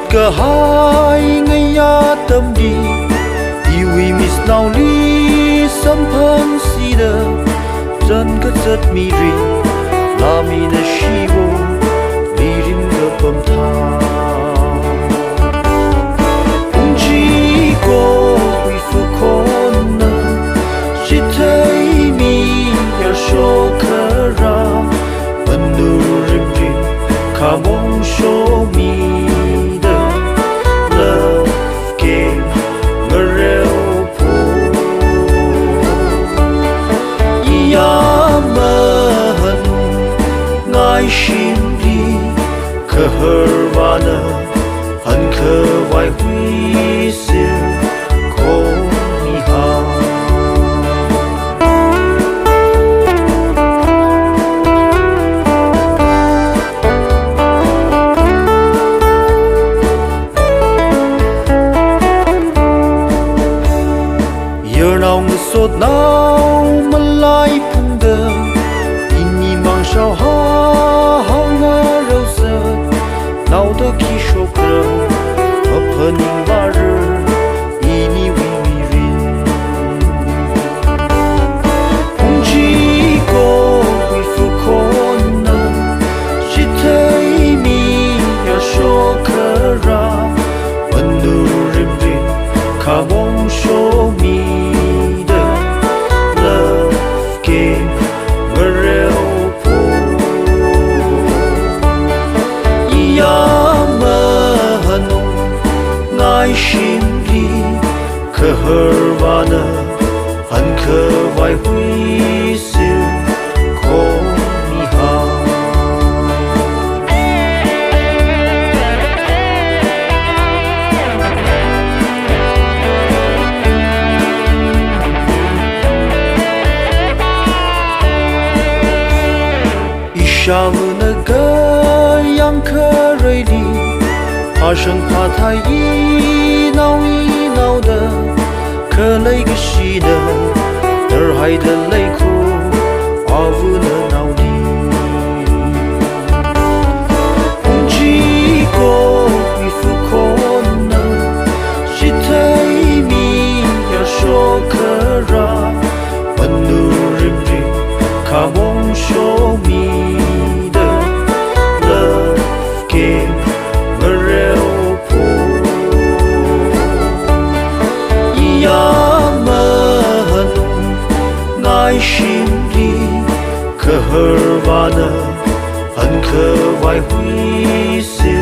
个海爱呀tâm đi yêu mis nào li sam pan si的真个真迷人拉米的希望里人个崩塌只过会复可能是太迷要说可让本路人人卡梦说迷心里可和瓦呢，很可外会是空你好。热闹的说闹么来碰的，因你忙少好。闹得起手可和朋友把人以你为迷人几个会复可能是太迷要说可让本路人人卡梦说迷的 Love game 我热心里可和瓦呢，很可外会是空你好。一下午那个样可瑞丽。怕生怕太一闹的，可累个西的，那海的泪哭，阿夫的闹里，几个会复可能，是太迷要说可让，本路人人卡梦说迷的 Love game。心里可和瓦呢，很可外会是。